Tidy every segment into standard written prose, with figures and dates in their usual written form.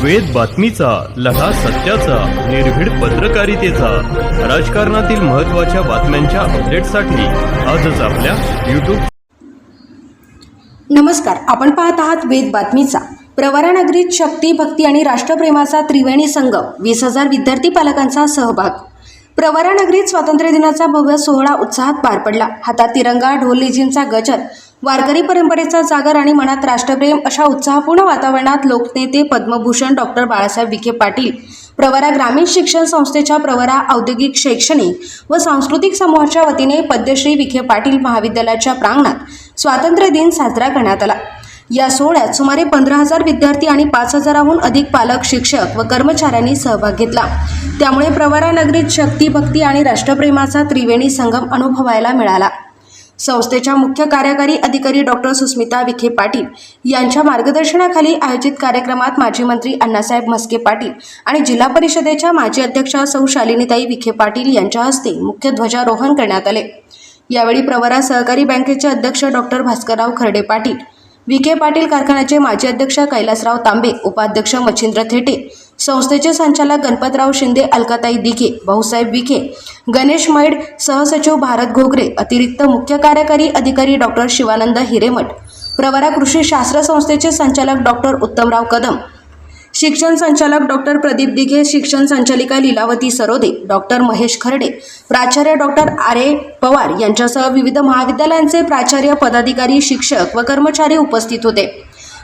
वेद बातमीचा, लढा सत्याचा, निर्भीड पत्रकारितेचा, राजकारणातील महत्त्वाच्या बातम्यांच्या अपडेटसाठी आजच आपल्या YouTube. नमस्कार, आपण पाहत आहात वेद बातमीचा. प्रवरा नगरीत शक्ती, भक्ती आणि राष्ट्रप्रेमाचा त्रिवेणी संगम. 20,000 विद्यार्थी पालकांचा सहभाग. प्रवरा नगरीत स्वातंत्र्य दिनाचा भव्य सोहळा उत्साहात पार पडला. हातात तिरंगा, ढोल लेझिमचा गजर, वारकरी परंपरेचा जागर आणि मनात राष्ट्रप्रेम अशा उत्साहपूर्ण वातावरणात लोकनेते पद्मभूषण डॉक्टर बाळासाहेब विखे पाटील, प्रवरा ग्रामीण शिक्षण संस्थेच्या प्रवरा औद्योगिक शैक्षणिक व सांस्कृतिक समूहाच्या वतीने पद्मश्री विखे पाटील महाविद्यालयाच्या प्रांगणात स्वातंत्र्य दिन साजरा करण्यात आला. या सोहळ्यात सुमारे 15,000 विद्यार्थी आणि 5,000हून अधिक पालक, शिक्षक व कर्मचाऱ्यांनी सहभाग घेतला. त्यामुळे प्रवरा नगरीत शक्ती, भक्ती आणि राष्ट्रप्रेमाचा त्रिवेणी संगम अनुभवायला मिळाला. संस्थेच्या मुख्य कार्यकारी अधिकारी डॉक्टर सुस्मिता विखे पाटील यांच्या मार्गदर्शनाखाली आयोजित कार्यक्रमात माजी मंत्री अण्णासाहेब म्हस्के पाटील आणि जिल्हा परिषदेच्या माजी अध्यक्षा सौ शालिनीताई विखे पाटील यांच्या हस्ते मुख्य ध्वजारोहण करण्यात आले. यावेळी प्रवरा सहकारी बँकेचे अध्यक्ष डॉक्टर भास्करराव खर्डे पाटील, विखे पाटील कारखान्याचे माजी अध्यक्ष कैलासराव तांबे, उपाध्यक्ष मच्छिंद्र थेटे, संस्थेचे संचालक गणपतराव शिंदे, अलकाताई दिघे, भाऊसाहेब विखे, गणेश मैड, सहसचिव भारत घोगरे, अतिरिक्त मुख्य कार्यकारी अधिकारी डॉक्टर शिवानंद हिरेमठ, प्रवरा कृषी शास्त्र संस्थेचे संचालक डॉक्टर उत्तमराव कदम, शिक्षण संचालक डॉक्टर प्रदीप दिघे, शिक्षण संचालिका लीलावती सरोदे, डॉक्टर महेश खर्डे, प्राचार्य डॉक्टर आरे पवार यांच्यासह विविध महाविद्यालयांचे प्राचार्य, पदाधिकारी, शिक्षक व कर्मचारी उपस्थित होते.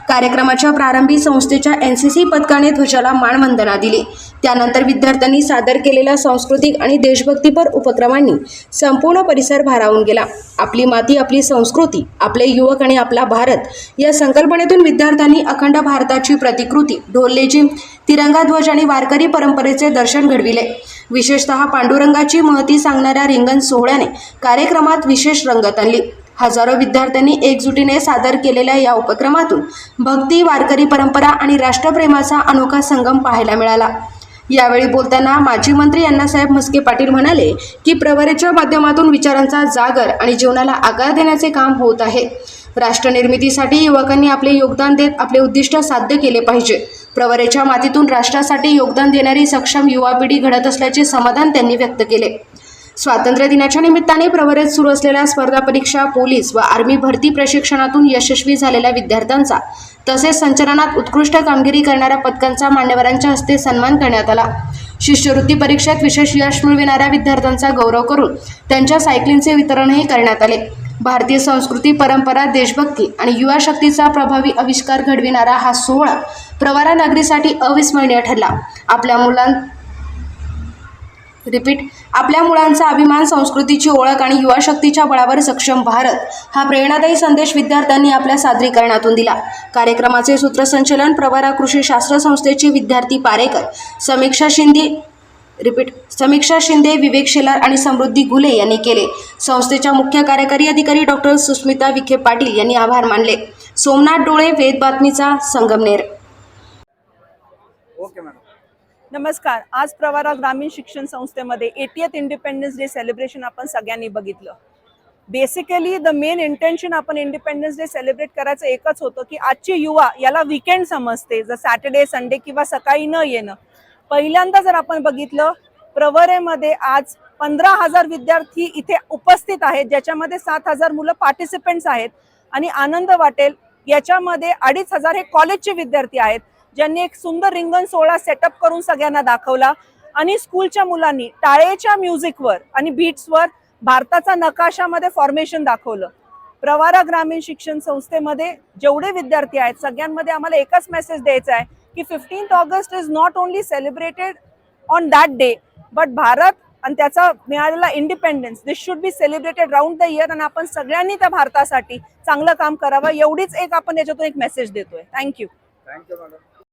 कार्यक्रमाच्या प्रारंभी संस्थेच्या NCC पथकाने ध्वजाला मानवंदना दिली. त्यानंतर विद्यार्थ्यांनी सादर केलेल्या सांस्कृतिक आणि देशभक्तीपर उपक्रमांनी संपूर्ण परिसर भारावून गेला. आपली माती, आपली संस्कृती, आपले युवक आणि आपला भारत या संकल्पनेतून विद्यार्थ्यांनी अखंड भारताची प्रतिकृती, ढोल लेझिम, तिरंगा ध्वज आणि वारकरी परंपरेचे दर्शन घडविले. विशेषतः पांडुरंगाची महती सांगणाऱ्या रिंगण सोहळ्याने कार्यक्रमात विशेष रंगत आणली. हजारो विद्यार्थ्यांनी एकजुटीने सादर केलेल्या या उपक्रमातून भक्ती, वारकरी परंपरा आणि राष्ट्रप्रेमाचा अनोखा संगम पाहायला मिळाला. यावेळी बोलताना माजी मंत्री अण्णासाहेब म्हस्के पाटील म्हणाले की प्रवरेच्या माध्यमातून विचारांचा जागर आणि जीवनाला आकार देण्याचे काम होत आहे. राष्ट्रनिर्मितीसाठी युवकांनी आपले योगदान देत आपले उद्दिष्ट साध्य केले पाहिजे. प्रवरेच्या मातीतून राष्ट्रासाठी योगदान देणारी सक्षम युवा पिढी घडत असल्याचे समाधान त्यांनी व्यक्त केले. स्वातंत्र्य दिनाच्या निमित्ताने प्रवरेत सुरू असलेल्या स्पर्धा परीक्षा, पोलीस व आर्मी भरती प्रशिक्षणातून यशस्वी झालेल्या विद्यार्थ्यांचा तसेच संचलनात उत्कृष्ट कामगिरी करणाऱ्या पथकांचा मान्यवरांच्या हस्ते सन्मान करण्यात आला. शिष्यवृत्ती परीक्षेत विशेष यश मिळविणाऱ्या विद्यार्थ्यांचा गौरव करून त्यांच्या सायकलिंगचे वितरणही करण्यात आले. भारतीय संस्कृती, परंपरा, देशभक्ती आणि युवा शक्तीचा प्रभावी आविष्कार घडविणारा हा सोहळा प्रवरा नगरीसाठी अविस्मरणीय ठरला. आपल्या मुलांचा अभिमान, संस्कृतीची ओळख आणि युवा शक्तीच्या बळावर सक्षम भारत हा प्रेरणादायी संदेश विद्यार्थ्यांनी आपल्या सादरीकरणातून दिला. कार्यक्रमाचे सूत्रसंचालन प्रवरा कृषी शास्त्र संस्थेचे विद्यार्थी पारेकर, समीक्षा शिंदे, विवेक शेलार आणि समृद्धी घुले यांनी केले. संस्थेच्या मुख्य कार्यकारी अधिकारी डॉक्टर सुस्मिता विखे पाटील यांनी आभार मानले. सोमनाथ डोळे, वेद बातमीचा, संगमनेर. नमस्कार. आज प्रवरा ग्रामीण शिक्षण संस्थेमध्ये 80th इंडिपेंडन्स डे सेलिब्रेशन आपण सगळ्यांनी बघितलं. बेसिकली द मेन इंटेन्शन आपण इंडिपेंडन्स डे सेलिब्रेट करायचं एकच होतं की आजची युवा याला वीकेंड समजते, जर सॅटर्डे, संडे किंवा सकाळी न येणं. पहिल्यांदा जर आपण बघितलं, प्रवरेमध्ये आज 15,000 विद्यार्थी इथे उपस्थित आहेत, ज्याच्यामध्ये 7,000 मुलं पार्टिसिपेंट्स आहेत. आणि आनंद वाटेल, याच्यामध्ये 2,500 हे कॉलेजचे विद्यार्थी आहेत, ज्यांनी एक सुंदर रिंगण सोहळा सेटअप करून सगळ्यांना दाखवला. आणि स्कूलच्या मुलांनी टाळेच्या म्युझिकवर आणि बीट्सवर भारताचा नकाशामध्ये फॉर्मेशन दाखवलं. प्रवरा ग्रामीण शिक्षण संस्थेमध्ये जेवढे विद्यार्थी आहेत सगळ्यांमध्ये आम्हाला एकच मेसेज द्यायचा आहे की 15th August is not only celebrated on that day, but Bharat आणि त्याचा मिळालेला independence this should be celebrated round the year. आणि आपण सगळ्यांनी त्या भारतासाठी चांगलं काम करावं, एवढीच एक आपण याच्यातून एक मेसेज देतोय. थँक्यू. मॅडम.